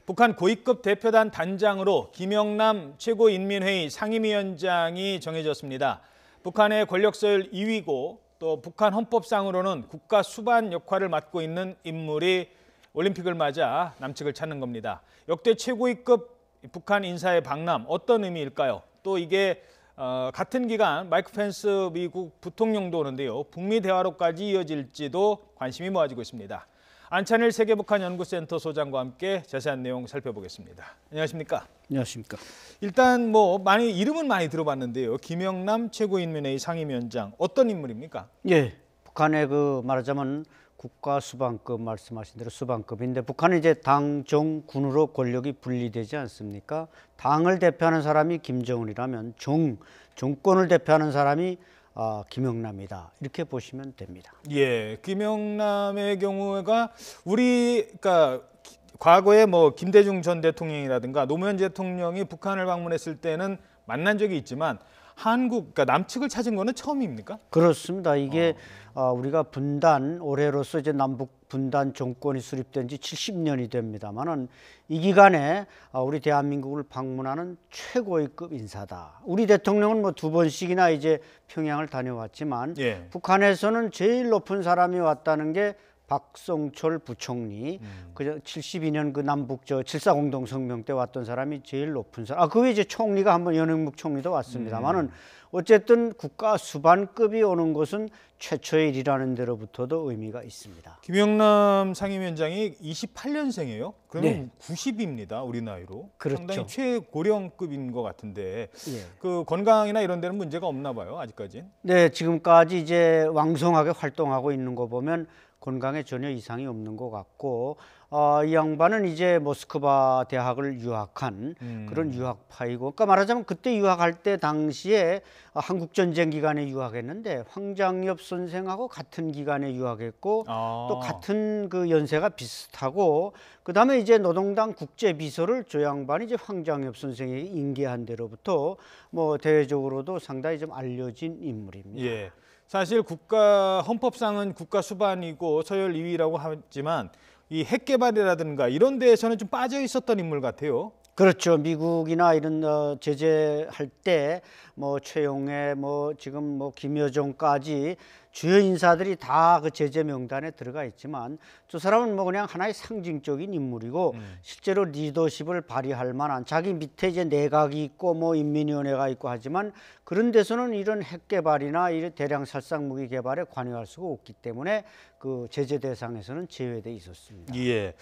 북한 고위급 대표단 단장으로 김영남 최고인민회의 상임위원장이 정해졌습니다. 북한의 권력서열 2위고 또 북한 헌법상으로는 국가 수반 역할을 맡고 있는 인물이 올림픽을 맞아 남측을 찾는 겁니다. 역대 최고위급 북한 인사의 방남 어떤 의미일까요? 또 이게 같은 기간 마이크 펜스 미국 부통령도 오는데요. 북미 대화로까지 이어질지도 관심이 모아지고 있습니다. 안찬일 세계북한연구센터 소장과 함께 자세한 내용 살펴보겠습니다. 안녕하십니까? 안녕하십니까? 일단 이름은 많이 들어봤는데요. 김영남 최고인민회의 상임위원장 어떤 인물입니까? 예, 북한의 말하자면 국가 수반급 말씀하신 대로 수반급인데 북한은 이제 당, 정, 군으로 권력이 분리되지 않습니까? 당을 대표하는 사람이 김정은이라면 정권을 대표하는 사람이 김영남이다. 이렇게 보시면 됩니다. 예, 김영남의 경우가 그러니까 과거에 김대중 전 대통령이라든가 노무현 대통령이 북한을 방문했을 때는 만난 적이 있지만 그러니까 남측을 찾은 거는 처음입니까? 그렇습니다. 이게 우리가 올해로서 이제 남북 분단 정권이 수립된 지 70년이 됩니다만은 이 기간에 우리 대한민국을 방문하는 최고위급 인사다. 우리 대통령은 두 번씩이나 이제 평양을 다녀왔지만 예. 북한에서는 제일 높은 사람이 왔다는 게 박성철 부총리, 72년 남북 7.4 공동성명 때 왔던 사람이 제일 높은 사람. 그 외에 이제 총리가 한번 연행묵 총리도 왔습니다만은 어쨌든 국가 수반급이 오는 것은 최초의 일이라는 데로부터도 의미가 있습니다. 김영남 상임위원장이 28년생이에요? 그러면 네. 90입니다. 우리 나이로. 그렇죠. 상당히 최고령급인 것 같은데 예. 건강이나 이런 데는 문제가 없나 봐요, 아직까지는? 네, 지금까지 이제 왕성하게 활동하고 있는 거 보면 건강에 전혀 이상이 없는 것 같고 이 양반은 이제 모스크바 대학을 유학한 그런 유학파이고, 그러니까 말하자면 그때 유학할 때 당시에 한국전쟁 기간에 유학했는데 황장엽 선생하고 같은 기간에 유학했고 또 같은 연세가 비슷하고, 그다음에 이제 노동당 국제비서를 저 양반이 이제 황장엽 선생에게 인계한 데로부터 대외적으로도 상당히 좀 알려진 인물입니다. 예. 사실 헌법상은 국가 수반이고 서열 2위라고 하지만 이 핵 개발이라든가 이런 데에서는 좀 빠져 있었던 인물 같아요. 그렇죠. 미국이나 이런 제재할 때 최용해 지금 김여정까지 주요 인사들이 다 그 제재 명단에 들어가 있지만 저 사람은 그냥 하나의 상징적인 인물이고 실제로 리더십을 발휘할 만한, 자기 밑에 이제 내각이 있고 인민위원회가 있고 하지만 그런 데서는 이런 핵 개발이나 이런 대량 살상 무기 개발에 관여할 수가 없기 때문에 그 제재 대상에서는 제외돼 있었습니다. 예.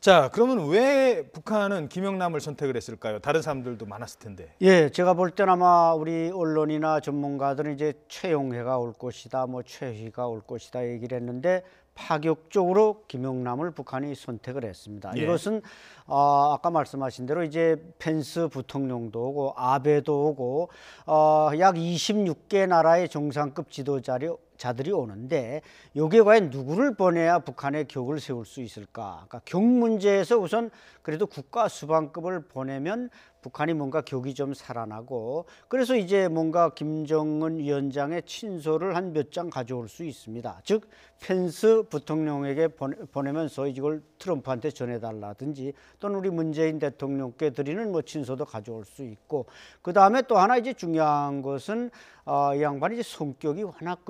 자, 그러면 왜 북한은 김영남을 선택을 했을까요? 다른 사람들도 많았을 텐데. 예, 제가 볼 때는 아마 우리 언론이나 전문가들은 이제 최용해가 올 것이다, 최희가 올 것이다 얘기를 했는데 파격적으로 김영남을 북한이 선택을 했습니다. 예. 이것은 아까 말씀하신 대로 이제 펜스 부통령도 오고 아베도 오고 약 26개 나라의 정상급 지도자들이 오는데 여기에 과연 누구를 보내야 북한의 격을 세울 수 있을까? 그러니까 격 문제에서 우선 그래도 국가 수반급을 보내면 북한이 뭔가 격이 좀 살아나고, 그래서 이제 뭔가 김정은 위원장의 친서를 한 몇 장 가져올 수 있습니다. 즉 펜스 부통령에게 보내면서 이걸 트럼프한테 전해달라든지 또는 우리 문재인 대통령께 드리는 친서도 가져올 수 있고, 그 다음에 또 하나 이제 중요한 것은 이 양반이 이제 성격이 워낙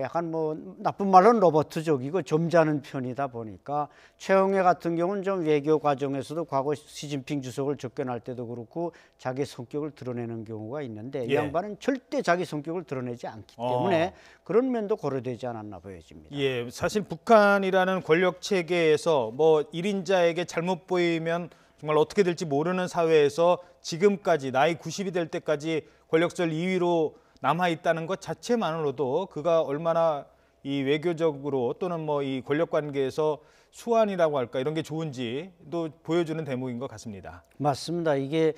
약간 나쁜 말로는 로버트적이고 점잖은 편이다 보니까 최영해 같은 경우는 좀 외교 과정에서도 과거 시진핑 주석을 접견할 때도 그렇고 자기 성격을 드러내는 경우가 있는데 이 양반은 절대 자기 성격을 드러내지 않기 때문에 그런 면도 고려되지 않았나 보여집니다. 예, 사실 북한이라는 권력 체계에서 1인자에게 잘못 보이면 정말 어떻게 될지 모르는 사회에서 지금까지 나이 90이 될 때까지 권력설 2위로 남아 있다는 것 자체만으로도 그가 얼마나 이 외교적으로 또는 이 권력 관계에서 수완이라고 할까 이런 게 좋은지도 보여주는 대목인 것 같습니다. 맞습니다. 이게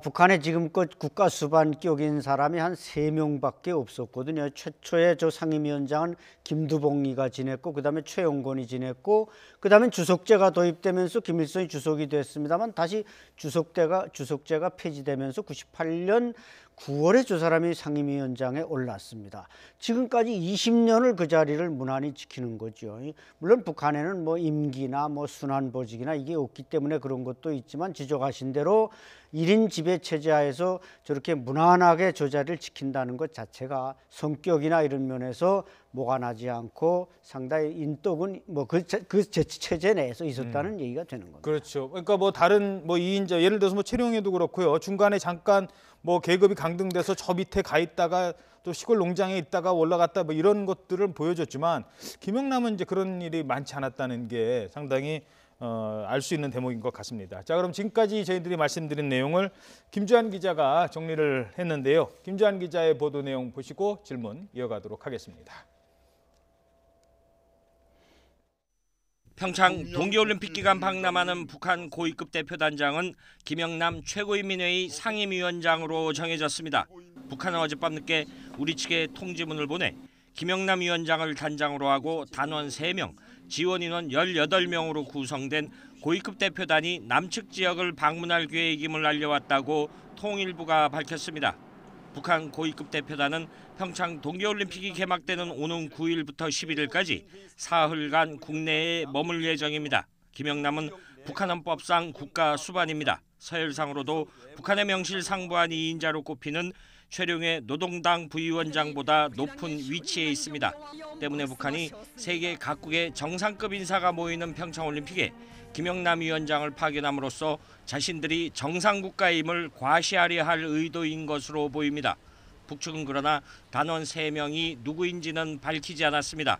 북한에 지금껏 국가 수반격인 사람이 한 3명밖에 없었거든요. 최초의 저 상임위원장은 김두봉이가 지냈고 그다음에 최용건이 지냈고 그다음에 주석제가 도입되면서 김일성이 주석이 됐습니다만 다시 주석제가 폐지되면서 98년 9월에 저 사람이 상임위원장에 올랐습니다. 지금까지 20년을 그 자리를 무난히 지키는 거죠. 물론 북한에는 뭐 임기나 뭐 순환보직이나 이게 없기 때문에 그런 것도 있지만 지적하신 대로 1인 지배 체제하에서 저렇게 무난하게 저 자리를 지킨다는 것 자체가 성격이나 이런 면에서 모가 나지 않고 상당히 인덕은 뭐 그 체제 내에서 있었다는 얘기가 되는 겁니다. 그렇죠. 그러니까 뭐 다른 뭐 2인자 예를 들어서 뭐 최룡해도 그렇고요. 중간에 잠깐 뭐 계급이 강등돼서 저 밑에 가 있다가 또 시골 농장에 있다가 올라갔다 뭐 이런 것들을 보여줬지만 김영남은 이제 그런 일이 많지 않았다는 게 상당히 알 수 있는 대목인 것 같습니다. 자, 그럼 지금까지 저희들이 말씀드린 내용을 김주한 기자가 정리를 했는데요. 김주한 기자의 보도 내용 보시고 질문 이어가도록 하겠습니다. 평창 동계올림픽 기간 방남하는 북한 고위급 대표단장은 김영남 최고인민회의 상임위원장으로 정해졌습니다. 북한은 어젯밤 늦게 우리 측에 통지문을 보내 김영남 위원장을 단장으로 하고 단원 3명, 지원 인원 18명으로 구성된 고위급 대표단이 남측 지역을 방문할 계획임을 알려왔다고 통일부가 밝혔습니다. 북한 고위급 대표단은 평창 동계올림픽이 개막되는 오는 9일부터 11일까지 사흘간 국내에 머물 예정입니다. 김영남은 북한 헌법상 국가 수반입니다. 서열상으로도 북한의 명실상부한 2인자로 꼽히는 최룡해 노동당 부위원장보다 높은 위치에 있습니다. 때문에 북한이 세계 각국의 정상급 인사가 모이는 평창올림픽에 김영남 위원장을 파견함으로써 자신들이 정상국가임을 과시하려 할 의도인 것으로 보입니다. 북측은 그러나 단원 3명이 누구인지는 밝히지 않았습니다.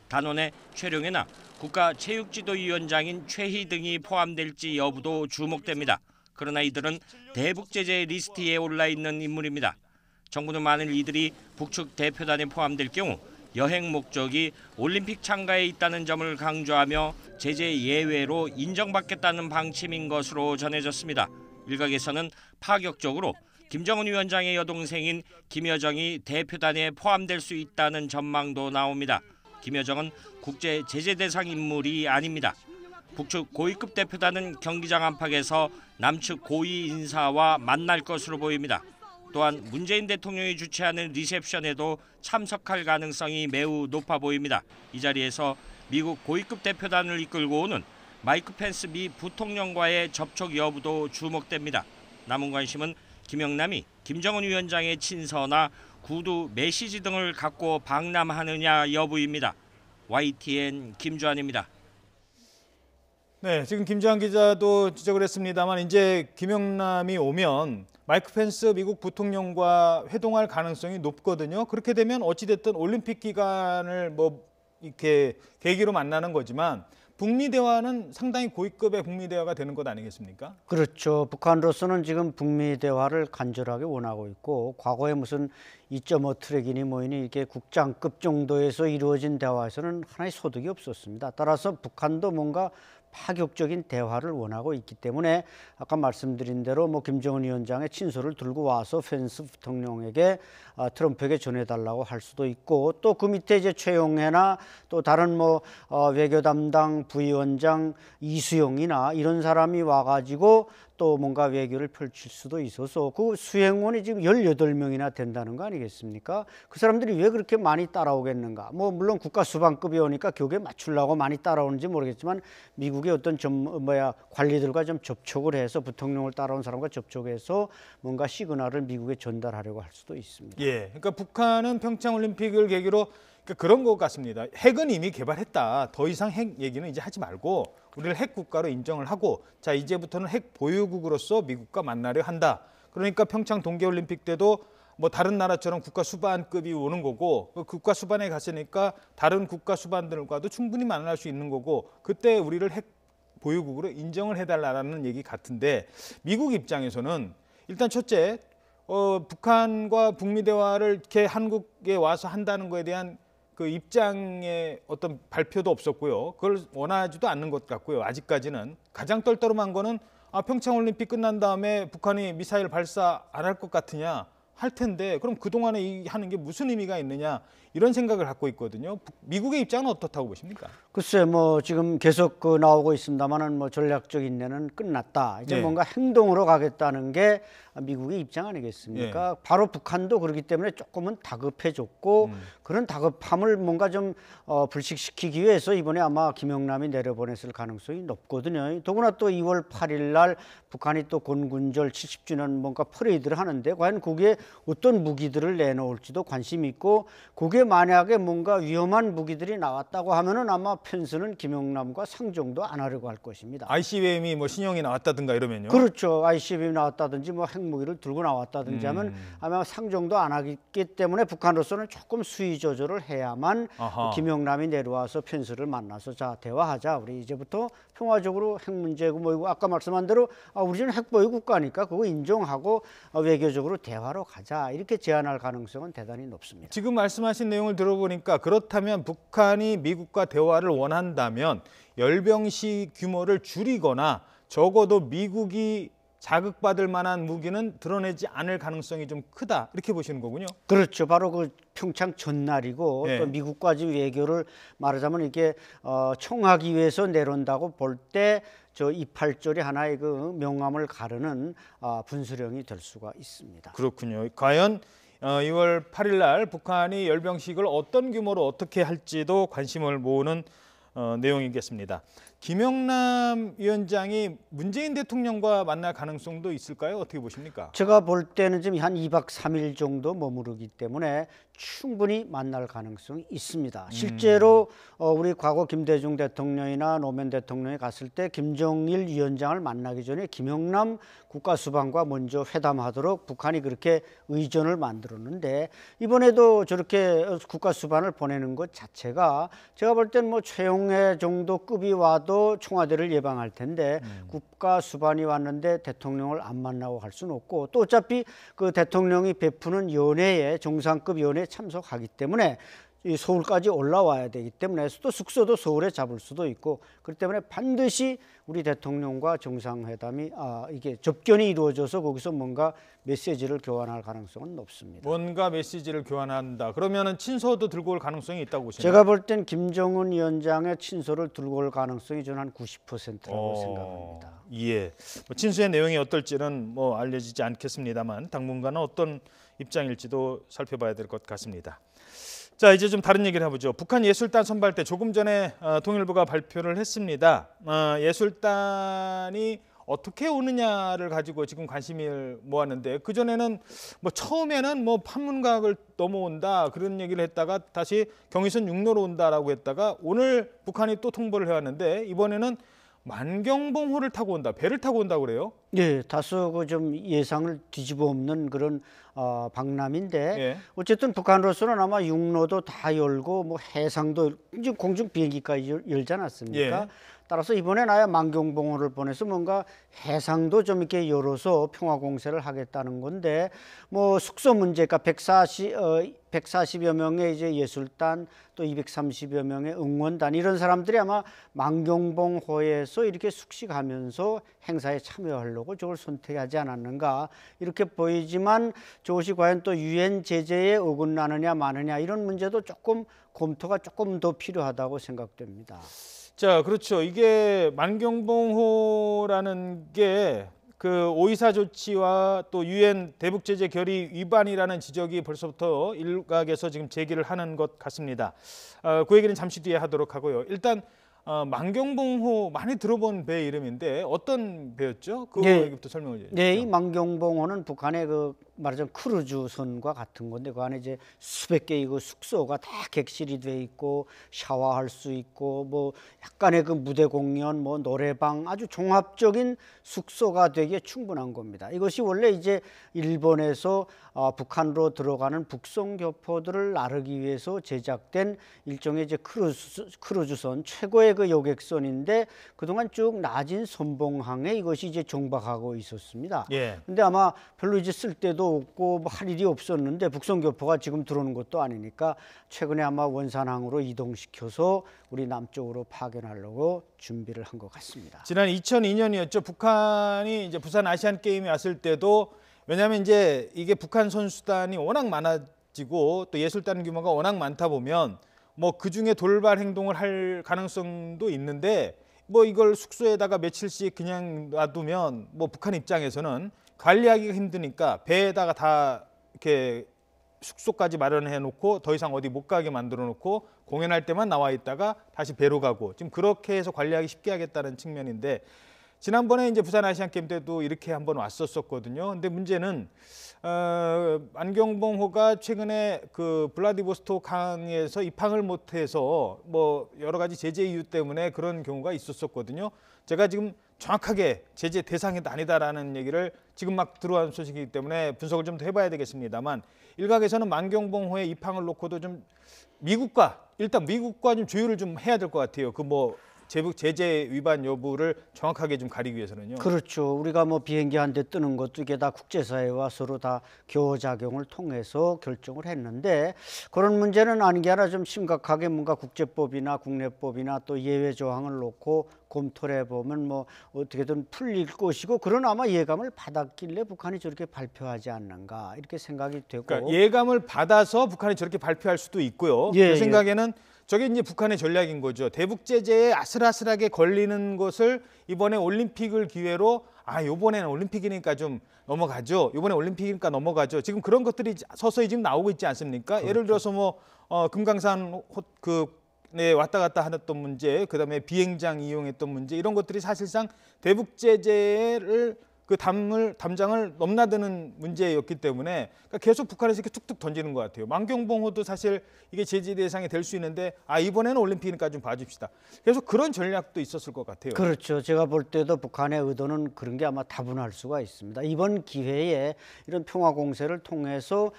단원에 최룡해나 국가체육지도위원장인 최희 등이 포함될지 여부도 주목됩니다. 그러나 이들은 대북제재 리스트에 올라 있는 인물입니다. 정부는 만일 이들이 북측 대표단에 포함될 경우 여행 목적이 올림픽 참가에 있다는 점을 강조하며 제재 예외로 인정받겠다는 방침인 것으로 전해졌습니다. 일각에서는 파격적으로 김정은 위원장의 여동생인 김여정이 대표단에 포함될 수 있다는 전망도 나옵니다. 김여정은 국제 제재 대상 인물이 아닙니다. 북측 고위급 대표단은 경기장 안팎에서 남측 고위 인사와 만날 것으로 보입니다. 또한 문재인 대통령이 주최하는 리셉션에도 참석할 가능성이 매우 높아 보입니다. 이 자리에서 미국 고위급 대표단을 이끌고 오는 마이크 펜스 미 부통령과의 접촉 여부도 주목됩니다. 남은 관심은 김영남이 김정은 위원장의 친서나 구두 메시지 등을 갖고 방남하느냐 여부입니다. YTN 김주환입니다. 네, 지금 김주한 기자도 지적을 했습니다만 이제 김영남이 오면 마이크 펜스 미국 부통령과 회동할 가능성이 높거든요. 그렇게 되면 어찌됐든 올림픽 기간을 뭐 이렇게 계기로 만나는 거지만 북미 대화는 상당히 고위급의 북미 대화가 되는 것 아니겠습니까? 그렇죠. 북한으로서는 지금 북미 대화를 간절하게 원하고 있고 과거에 무슨 2.5 트랙이니 뭐니 이게 국장급 정도에서 이루어진 대화에서는 하나의 소득이 없었습니다. 따라서 북한도 뭔가 파격적인 대화를 원하고 있기 때문에 아까 말씀드린 대로 뭐 김정은 위원장의 친서를 들고 와서 펜스 부통령에게 트럼프에게 전해달라고 할 수도 있고 또 그 밑에 이제 최용해나 또 다른 뭐 외교 담당 부위원장 이수용이나 이런 사람이 와가지고 또 뭔가 외교를 펼칠 수도 있어서 그 수행원이 지금 18명이나 된다는 거 아니겠습니까? 그 사람들이 왜 그렇게 많이 따라오겠는가? 뭐 물론 국가 수반급이 오니까 교육에 맞추려고 많이 따라오는지 모르겠지만 미국의 어떤 관리들과 좀 접촉을 해서 부통령을 따라온 사람과 접촉해서 뭔가 시그널을 미국에 전달하려고 할 수도 있습니다. 예, 그러니까 북한은 평창올림픽을 계기로 그런 것 같습니다. 핵은 이미 개발했다. 더 이상 핵 얘기는 이제 하지 말고 우리를 핵 국가로 인정을 하고 자 이제부터는 핵 보유국으로서 미국과 만나려 한다. 그러니까 평창 동계올림픽 때도 뭐 다른 나라처럼 국가 수반급이 오는 거고 그 국가 수반에 갔으니까 다른 국가 수반들과도 충분히 만날 수 있는 거고 그때 우리를 핵 보유국으로 인정을 해달라는 얘기 같은데 미국 입장에서는 일단 첫째 북한과 북미 대화를 이렇게 한국에 와서 한다는 거에 대한 그 입장의 어떤 발표도 없었고요. 그걸 원하지도 않는 것 같고요. 아직까지는 가장 떨떠름한 거는 평창올림픽 끝난 다음에 북한이 미사일 발사 안 할 것 같으냐 할 텐데 그럼 그동안에 이 하는 게 무슨 의미가 있느냐 이런 생각을 갖고 있거든요. 미국의 입장은 어떻다고 보십니까? 글쎄 뭐 지금 계속 나오고 있습니다만은 뭐 전략적 인내는 끝났다. 이제 네. 뭔가 행동으로 가겠다는 게 미국의 입장 아니겠습니까? 바로 북한도 그렇기 때문에 조금은 다급해졌고 그런 다급함을 뭔가 좀 불식시키기 위해서 이번에 아마 김영남이 내려보냈을 가능성이 높거든요. 더구나 또 2월 8일 날 북한이 또 건군절 70주년 뭔가 퍼레이드를 하는데 과연 거기에 어떤 무기들을 내놓을지도 관심이 있고 거기에 만약에 뭔가 위험한 무기들이 나왔다고 하면은 아마 펜스는 김영남과 상종도 안 하려고 할 것입니다. ICBM이 뭐 신형이 나왔다든가 이러면요. 그렇죠. ICBM 나왔다든지 뭐 핵무기를 들고 나왔다든지 하면 아마 상종도 안 하기 때문에 북한으로서는 조금 수위 조절을 해야만 아하. 김영남이 내려와서 펜스를 만나서 자 대화하자. 우리 이제부터 평화적으로 핵 문제고 뭐이고 아까 말씀한 대로 우리는 핵보유 국가니까 그거 인정하고 외교적으로 대화로 가자. 이렇게 제안할 가능성은 대단히 높습니다. 지금 말씀하신 내용을 들어보니까 그렇다면 북한이 미국과 대화를 원한다면 열병식 규모를 줄이거나 적어도 미국이 자극받을 만한 무기는 드러내지 않을 가능성이 좀 크다 이렇게 보시는 거군요. 그렇죠. 바로 그 평창 전날이고 네. 또 미국까지 외교를 말하자면 이게 총하기 위해서 내려온다고 볼 때 저 28절이 하나의 그 명암을 가르는 분수령이 될 수가 있습니다. 그렇군요. 과연 2월 8일 날 북한이 열병식을 어떤 규모로 어떻게 할지도 관심을 모으는 내용이겠습니다. 김영남 위원장이 문재인 대통령과 만날 가능성도 있을까요? 어떻게 보십니까? 제가 볼 때는 지금 한 2박 3일 정도 머무르기 때문에 충분히 만날 가능성이 있습니다. 실제로 우리 과거 김대중 대통령이나 노무현 대통령이 갔을 때 김정일 위원장을 만나기 전에 김영남 국가수반과 먼저 회담하도록 북한이 그렇게 의전을 만들었는데 이번에도 저렇게 국가수반을 보내는 것 자체가 제가 볼 때는 뭐 최용해 정도 급이 와도 청와대를 예방할 텐데 국가수반이 왔는데 대통령을 안 만나고 갈 수는 없고 또 어차피 그 대통령이 베푸는 연회에 정상급 연회에 참석하기 때문에 이 서울까지 올라와야 되기 때문에 또 숙소도 서울에 잡을 수도 있고 그렇기 때문에 반드시 우리 대통령과 정상회담이 이게 접견이 이루어져서 거기서 뭔가 메시지를 교환할 가능성은 높습니다. 뭔가 메시지를 교환한다. 그러면은 친서도 들고 올 가능성이 있다고 보시나요? 제가 볼 땐 김정은 위원장의 친서를 들고 올 가능성이 저는 한 90%라고 생각합니다. 예. 뭐 친서의 내용이 어떨지는 뭐 알려지지 않겠습니다만 당분간은 어떤 입장일지도 살펴봐야 될 것 같습니다. 자, 이제 좀 다른 얘기를 해보죠. 북한 예술단 선발대 조금 전에 통일부가 발표를 했습니다. 예술단이 어떻게 오느냐를 가지고 지금 관심을 모았는데 그전에는 뭐 처음에는 뭐 판문각을 넘어온다 그런 얘기를 했다가 다시 경의선 육로로 온다라고 했다가 오늘 북한이 또 통보를 해왔는데 이번에는 만경봉호를 타고 온다, 배를 타고 온다고 그래요? 네, 다소 그 좀 예상을 뒤집어 엎는 그런 방남인데 예. 어쨌든 북한으로서는 아마 육로도 다 열고 뭐 해상도 이제 공중 비행기까지 열지 않았습니까? 예. 따라서 이번엔 아예 만경봉호를 보내서 뭔가 해상도 좀 이렇게 열어서 평화 공세를 하겠다는 건데 뭐 숙소 문제가 140여 명의 이제 예술단 또 230여 명의 응원단 이런 사람들이 아마 만경봉호에서 이렇게 숙식하면서 행사에 참여하려고 저걸 선택하지 않았는가 이렇게 보이지만 저것이 과연 또 유엔 제재에 어긋나느냐 마느냐 이런 문제도 조금 검토가 조금 더 필요하다고 생각됩니다. 자, 그렇죠. 이게 만경봉호라는 게 그 오이사 조치와 또 유엔 대북 제재 결의 위반이라는 지적이 벌써부터 일각에서 지금 제기를 하는 것 같습니다. 그 얘기는 잠시 뒤에 하도록 하고요. 일단 만경봉호 많이 들어본 배 이름인데 어떤 배였죠? 그 얘기부터 설명을 해주세요. 네, 이 만경봉호는 북한의 그 말하자면 크루즈선과 같은 건데 그 안에 이제 수백 개의 그 숙소가 다 객실이 돼 있고 샤워할 수 있고 뭐 약간의 그 무대 공연 뭐 노래방 아주 종합적인 숙소가 되기에 충분한 겁니다. 이것이 원래 이제 일본에서 북한으로 들어가는 북송 교포들을 나르기 위해서 제작된 일종의 이제 크루즈선 최고의 그 여객선인데 그동안 쭉 낮은 선봉항에 이것이 이제 정박하고 있었습니다. 예. 근데 아마 별로 이제 쓸 데도 없고 뭐 할 일이 없었는데 북송교포가 지금 들어오는 것도 아니니까 최근에 아마 원산항으로 이동시켜서 우리 남쪽으로 파견하려고 준비를 한 것 같습니다. 지난 2002년이었죠. 북한이 이제 부산 아시안 게임에 왔을 때도 왜냐하면 이제 이게 북한 선수단이 워낙 많아지고 또 예술단 규모가 워낙 많다 보면 뭐 그중에 돌발 행동을 할 가능성도 있는데 뭐 이걸 숙소에다가 며칠씩 그냥 놔두면 뭐 북한 입장에서는 관리하기가 힘드니까 배에다가 다 이렇게 숙소까지 마련해 놓고 더 이상 어디 못 가게 만들어 놓고 공연할 때만 나와 있다가 다시 배로 가고 지금 그렇게 해서 관리하기 쉽게 하겠다는 측면인데 지난번에 이제 부산 아시안 게임 때도 이렇게 한번 왔었거든요. 근데 문제는 만경봉호가 최근에 그 블라디보스토크 항에서 입항을 못해서 뭐 여러 가지 제재 이유 때문에 그런 경우가 있었거든요. 제가 지금 정확하게 제재 대상이 아니다라는 얘기를 지금 막 들어온 소식이기 때문에 분석을 좀 더 해봐야 되겠습니다만 일각에서는 만경봉호의 입항을 놓고도 좀 일단 미국과 좀 조율을 좀 해야 될 것 같아요. 그 뭐 제재 위반 여부를 정확하게 좀 가리기 위해서는요. 그렇죠. 우리가 뭐 비행기 한 대 뜨는 것도 이게 다 국제사회와 서로 다 교호작용을 통해서 결정을 했는데 그런 문제는 아닌 게 아니라 좀 심각하게 뭔가 국제법이나 국내법이나 또 예외 조항을 놓고 검토를 해보면 뭐 어떻게든 풀릴 것이고 그런 아마 예감을 받았길래 북한이 저렇게 발표하지 않는가 이렇게 생각이 되고 그러니까 예감을 받아서 북한이 저렇게 발표할 수도 있고요. 예, 제 생각에는 저게 이제 북한의 전략인 거죠. 대북 제재에 아슬아슬하게 걸리는 것을 이번에 올림픽을 기회로 이번에는 올림픽이니까 좀 넘어가죠. 이번에 올림픽이니까 넘어가죠. 지금 그런 것들이 서서히 지금 나오고 있지 않습니까? 그렇죠. 예를 들어서 뭐 금강산 왔다 갔다 하던 문제, 그다음에 비행장 이용했던 문제 이런 것들이 사실상 대북 제재를 그 담장을 넘나드는 문제였기 때문에 그러니까 계속 북한에서 이렇게 툭툭 던지는 것 같아요. 만경봉호도 사실 이게 제재 대상이 될 수 있는데 이번에는 올림픽이니까 좀 봐줍시다. 계속 그런 전략도 있었을 것 같아요. 그렇죠. 제가 볼 때도 북한의 의도는 그런 게 아마 다분할 수가 있습니다. 이번 기회에 이런 평화 공세를 통해서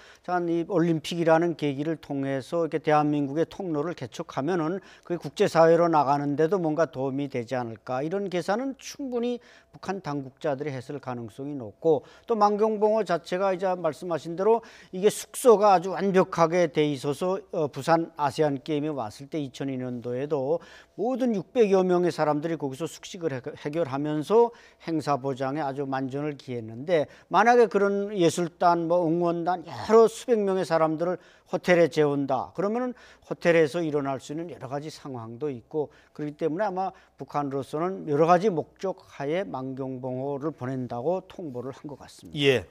이 올림픽이라는 계기를 통해서 이렇게 대한민국의 통로를 개척하면은 그게 국제사회로 나가는데도 뭔가 도움이 되지 않을까 이런 계산은 충분히 북한 당국자들이 했을 가능성이 높고 또 만경봉호 자체가 이제 말씀하신 대로 이게 숙소가 아주 완벽하게 돼 있어서 부산 아시안 게임에 왔을 때 2002년도에도 모든 600여 명의 사람들이 거기서 숙식을 해결하면서 행사 보장에 아주 만전을 기했는데 만약에 그런 예술단 응원단 여러 수백 명의 사람들을 호텔에 재운다 그러면은 호텔에서 일어날 수 있는 여러 가지 상황도 있고 그렇기 때문에 아마 북한으로서는 여러 가지 목적 하에 만경봉호를 보낸다고 통보를 한 것 같습니다. 예.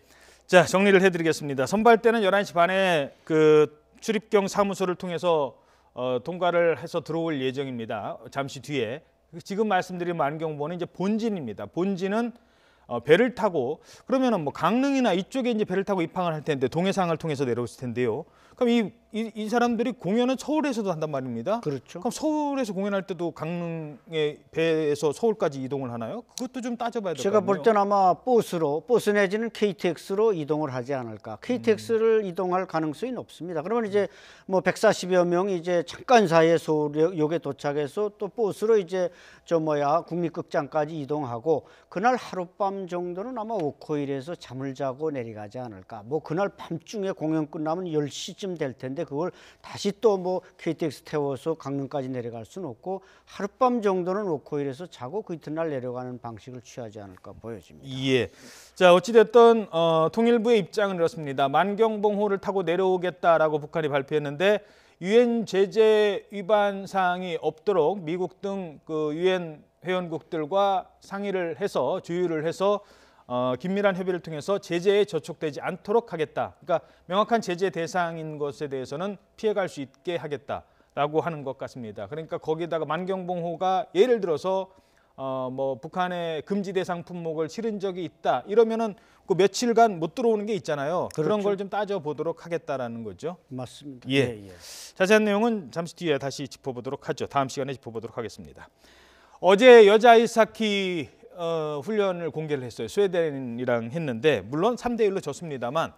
자, 정리를 해드리겠습니다. 선발 때는 11시 반에 그 출입경 사무소를 통해서 통과를 해서 들어올 예정입니다. 잠시 뒤에. 지금 말씀드린 만경봉호는 이제 본진입니다. 본진은 배를 타고 그러면은 뭐 강릉이나 이쪽에 이제 배를 타고 입항을 할 텐데 동해상을 통해서 내려왔을 텐데요. 그럼 이 사람들이 공연은 서울에서도 한단 말입니다. 그렇죠. 그럼 서울에서 공연할 때도 강릉에 배에서 서울까지 이동을 하나요? 그것도 좀 따져봐야 될 것 같네요. 제가 볼 때는 아마 버스 내지는 KTX로 이동을 하지 않을까. KTX를 이동할 가능성이 높습니다. 그러면 이제 뭐 140여 명이 이제 잠깐 사이에 서울역에 도착해서 또 버스로 이제 국립극장까지 이동하고 그날 하룻밤 정도는 아마 오코일에서 잠을 자고 내려가지 않을까. 뭐 그날 밤중에 공연 끝나면 10시쯤 될 텐데 그걸 다시 또 뭐 KTX 태워서 강릉까지 내려갈 수는 없고 하룻밤 정도는 오코일에서 자고 그 이튿날 내려가는 방식을 취하지 않을까 보여집니다. 예. 자, 어찌됐든 통일부의 입장은 이렇습니다. 만경봉호를 타고 내려오겠다라고 북한이 발표했는데 유엔 제재 위반 사항이 없도록 미국 등 그 유엔 회원국들과 상의를 해서 조율을 해서 긴밀한 협의를 통해서 제재에 저촉되지 않도록 하겠다. 그러니까 명확한 제재 대상인 것에 대해서는 피해갈 수 있게 하겠다라고 하는 것 같습니다. 그러니까 거기다가 만경봉호가 예를 들어서 뭐 북한의 금지 대상 품목을 실은 적이 있다. 이러면은 그 며칠간 못 들어오는 게 있잖아요. 그렇죠. 그런 걸 좀 따져보도록 하겠다라는 거죠. 맞습니다. 예. 자세한 내용은 잠시 뒤에 다시 짚어보도록 하죠. 다음 시간에 짚어보도록 하겠습니다. 어제 여자 아이스하키 훈련을 공개를 했어요. 스웨덴이랑 했는데 물론 3대1로 졌습니다만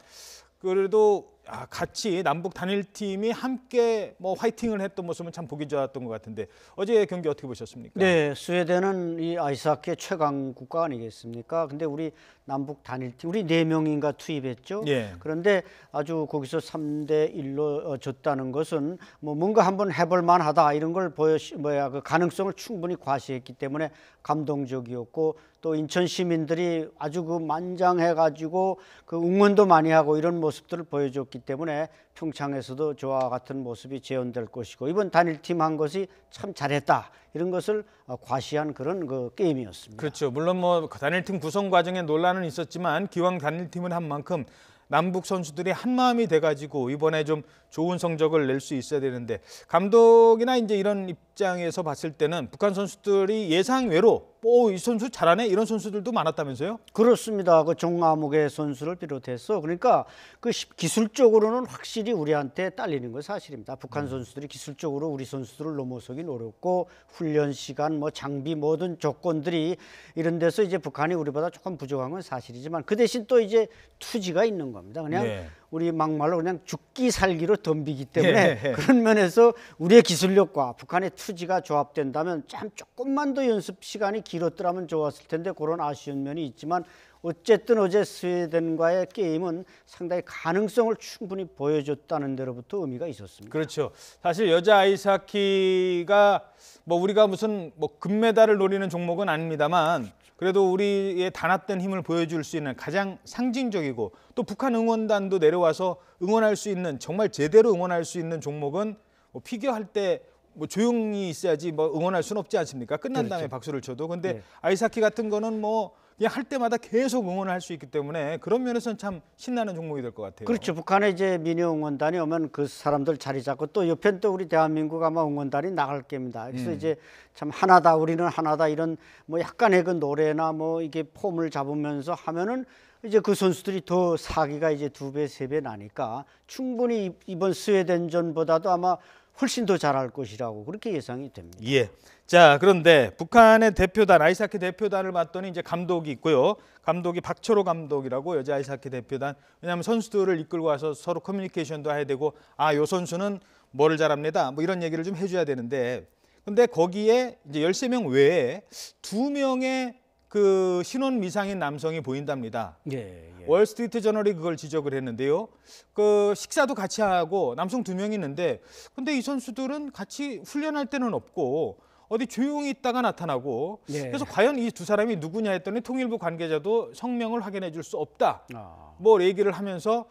그래도 같이 남북 단일팀이 함께 뭐 화이팅을 했던 모습은 참 보기 좋았던 것 같은데 어제 경기 어떻게 보셨습니까? 네, 스웨덴은 이 아이스하키의 최강 국가 아니겠습니까? 근데 우리 남북 단일팀 우리 4명인가 투입했죠. 예. 그런데 아주 거기서 3대1로 졌다는 것은 뭐 뭔가 한번 해볼 만하다 이런 걸 그 가능성을 충분히 과시했기 때문에 감동적이었고 또 인천 시민들이 아주 그 만장해가지고 그 응원도 많이 하고 이런 모습들을 보여줬기 때문에 평창에서도 저와 같은 모습이 재현될 것이고 이번 단일팀 한 것이 참 잘했다 이런 것을 과시한 그런 그 게임이었습니다. 그렇죠. 물론 뭐 단일팀 구성 과정에 논란은 있었지만 기왕 단일팀을 한 만큼 남북 선수들이 한 마음이 돼가지고 이번에 좀 좋은 성적을 낼 수 있어야 되는데 감독이나 이제 이런 입장에서 봤을 때는 북한 선수들이 예상 외로 이 선수 잘하네 이런 선수들도 많았다면서요? 그렇습니다. 그 종아무개 선수를 비롯해서 그러니까 그 기술적으로는 확실히 우리한테 딸리는 건 사실입니다. 북한 선수들이 기술적으로 우리 선수들을 넘어서긴 어렵고 훈련 시간, 뭐 장비 모든 조건들이 이런 데서 이제 북한이 우리보다 조금 부족한 건 사실이지만 그 대신 또 이제 투지가 있는 겁니다. 그냥 네. 우리 막말로 그냥 죽기 살기로 덤비기 때문에 그런 면에서 우리의 기술력과 북한의 투지가 조합된다면 참 조금만 더 연습 시간이 길었더라면 좋았을 텐데 그런 아쉬운 면이 있지만 어쨌든 어제 스웨덴과의 게임은 상당히 가능성을 충분히 보여줬다는 데로부터 의미가 있었습니다. 그렇죠. 사실 여자 아이스하키가 뭐 우리가 무슨 뭐 금메달을 노리는 종목은 아닙니다만 그래도 우리의 단합된 힘을 보여줄 수 있는 가장 상징적이고 또 북한 응원단도 내려와서 응원할 수 있는 정말 제대로 응원할 수 있는 종목은 뭐 피겨 할 때 뭐 조용히 있어야지 뭐 응원할 수는 없지 않습니까? 끝난 다음에 박수를 쳐도. 근데 네. 아이스하키 같은 거는 뭐 그냥 할 때마다 계속 응원을 할 수 있기 때문에 그런 면에서는 참 신나는 종목이 될 것 같아요. 그렇죠. 북한에 이제 민요 응원단이 오면 그 사람들 자리 잡고 또 옆엔 또 우리 대한민국 아마 응원단이 나갈 겁니다. 그래서 이제 참 하나다 우리는 하나다 이런 뭐 약간의 그 노래나 뭐 이게 폼을 잡으면서 하면은 이제 그 선수들이 더 사기가 이제 2배, 3배 나니까 충분히 이번 스웨덴전보다도 아마 훨씬 더 잘할 것이라고 그렇게 예상이 됩니다. 예. 자, 그런데 북한의 대표단, 아이스하키 대표단을 봤더니 이제 감독이 있고요. 감독이 박철호 감독이라고 여자 아이스하키 대표단. 왜냐하면 선수들을 이끌고 와서 서로 커뮤니케이션도 해야 되고 요 선수는 뭐를 잘합니다. 뭐 이런 얘기를 좀 해줘야 되는데 근데 거기에 이제 13명 외에 2명의 그 신원 미상인 남성이 보인답니다. 예, 예. 월스트리트 저널이 그걸 지적을 했는데요. 그 식사도 같이 하고 남성 2명이 있는데 근데 이 선수들은 같이 훈련할 때는 없고 어디 조용히 있다가 나타나고 예. 그래서 과연 이 두 사람이 누구냐 했더니 통일부 관계자도 성명을 확인해 줄 수 없다. 아. 뭐 얘기를 하면서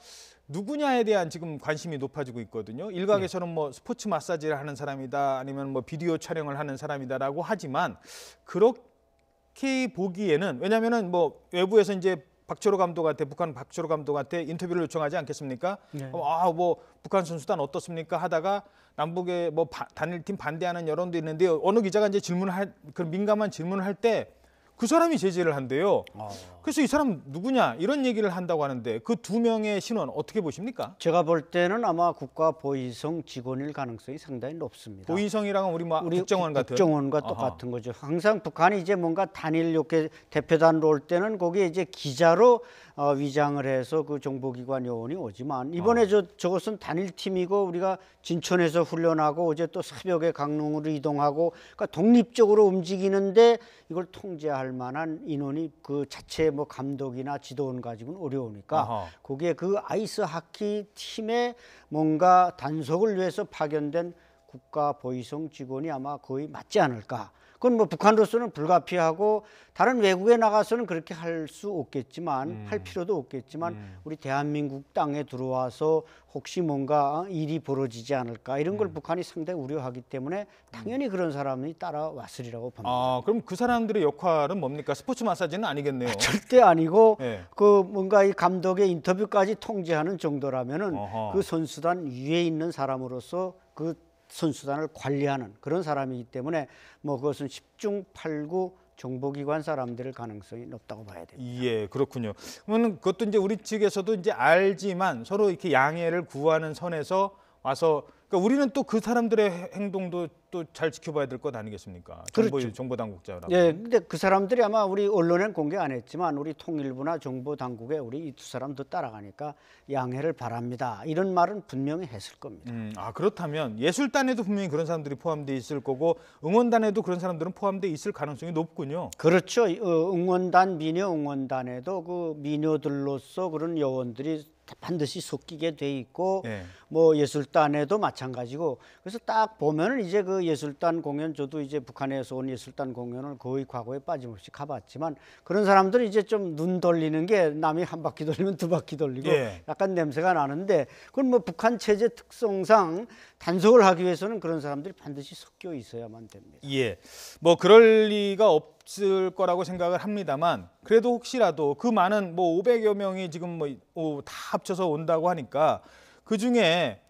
누구냐에 대한 지금 관심이 높아지고 있거든요. 일각에서는 뭐 스포츠 마사지를 하는 사람이다 아니면 뭐 비디오 촬영을 하는 사람이다라고 하지만 그렇게 보기에는 왜냐면은 뭐 외부에서 이제 박철호 감독한테 북한 박철호 감독한테 인터뷰를 요청하지 않겠습니까? 네. 뭐 북한 선수단 어떻습니까? 하다가 남북의 뭐 단일팀 반대하는 여론도 있는데요. 어느 기자가 이제 그 민감한 질문을 할 때 그 사람이 제지를 한대요. 그래서 이 사람 누구냐 이런 얘기를 한다고 하는데 그 2명의 신원 어떻게 보십니까? 제가 볼 때는 아마 국가 보위성 직원일 가능성이 상당히 높습니다. 보위성이랑은 우리 국정원 같은 국정원과 똑같은 거죠. 항상 북한이 이제 뭔가 단일 이렇게 대표단으로 올 때는 거기에 이제 기자로 위장을 해서 그 정보기관 요원이 오지만 이번에 저것은 단일팀이고 우리가 진천에서 훈련하고 어제 또 새벽에 강릉으로 이동하고 그러니까 독립적으로 움직이는데 이걸 통제할 만한 인원이 그 자체 뭐 감독이나 지도원 가지고는 어려우니까 거기에 그 아이스 하키 팀에 뭔가 단속을 위해서 파견된 국가 보위성 직원이 아마 거의 맞지 않을까. 그건 뭐 북한으로서는 불가피하고 다른 외국에 나가서는 그렇게 할 수 없겠지만 할 필요도 없겠지만 우리 대한민국 땅에 들어와서 혹시 뭔가 일이 벌어지지 않을까 이런 걸 북한이 상당히 우려하기 때문에 당연히 그런 사람이 따라왔으리라고 봅니다. 그럼 그 사람들의 역할은 뭡니까? 스포츠 마사지는 아니겠네요. 절대 아니고 네. 그 뭔가 이 감독의 인터뷰까지 통제하는 정도라면은 어허. 그 선수단 위에 있는 사람으로서 그 선수단을 관리하는 그런 사람이기 때문에 뭐 그것은 10중 8구 정보기관 사람들일 가능성이 높다고 봐야 됩니다. 예, 그렇군요. 그러면 그것도 이제 우리 측에서도 이제 알지만 서로 이렇게 양해를 구하는 선에서 와서 그러니까 우리는 또 그 사람들의 행동도 또 잘 지켜봐야 될 것 아니겠습니까? 그렇죠. 정보 당국자라고. 예, 근데 그 사람들이 아마 우리 언론엔 공개 안 했지만 우리 통일부나 정보 당국에 우리 이 두 사람도 따라가니까 양해를 바랍니다. 이런 말은 분명히 했을 겁니다. 그렇다면 예술단에도 분명히 그런 사람들이 포함돼 있을 거고 응원단에도 그런 사람들은 포함돼 있을 가능성이 높군요. 그렇죠. 응원단, 미녀 응원단에도 그 미녀들로서 그런 요원들이 반드시 섞이게 돼 있고 예. 뭐 예술단에도 마찬가지고 그래서 딱 보면은 이제 그 예술단 공연 저도 이제 북한에서 온 예술단 공연을 거의 과거에 빠짐없이 가봤지만 그런 사람들이 이제 좀 눈 돌리는 게 남이 한 바퀴 돌리면 두 바퀴 돌리고 예. 약간 냄새가 나는데 그건 뭐 북한 체제 특성상 단속을 하기 위해서는 그런 사람들이 반드시 섞여 있어야만 됩니다. 예, 뭐 그럴 리가 없을 거라고 생각을 합니다만 그래도 혹시라도 그 많은 뭐 500여 명이 지금 뭐 다 합쳐서 온다고 하니까 그 중에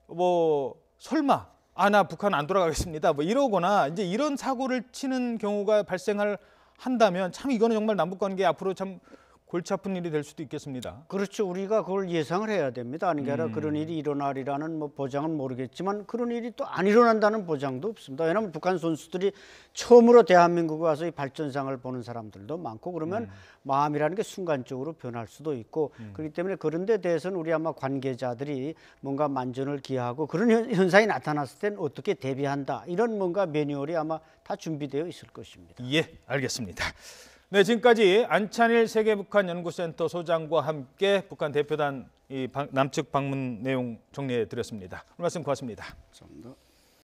뭐 설마 나 북한 안 돌아가겠습니다 뭐 이러거나 이제 이런 사고를 치는 경우가 발생을 한다면 참 이거는 정말 남북 관계 앞으로 참 골치 아픈 일이 될 수도 있겠습니다. 그렇죠. 우리가 그걸 예상을 해야 됩니다. 아니 아니라 그런 일이 일어나리라는 뭐 보장은 모르겠지만 그런 일이 또 안 일어난다는 보장도 없습니다. 왜냐하면 북한 선수들이 처음으로 대한민국에 와서 이 발전상을 보는 사람들도 많고 그러면 마음이라는 게 순간적으로 변할 수도 있고 그렇기 때문에 그런 데 대해서는 우리 아마 관계자들이 뭔가 만전을 기하고 그런 현상이 나타났을 때는 어떻게 대비한다 이런 뭔가 매뉴얼이 아마 다 준비되어 있을 것입니다. 예, 알겠습니다. 네, 지금까지 안찬일 세계북한연구센터 소장과 함께 북한 대표단 남측 방문 내용 정리해 드렸습니다. 오늘 말씀 고맙습니다. 감사합니다.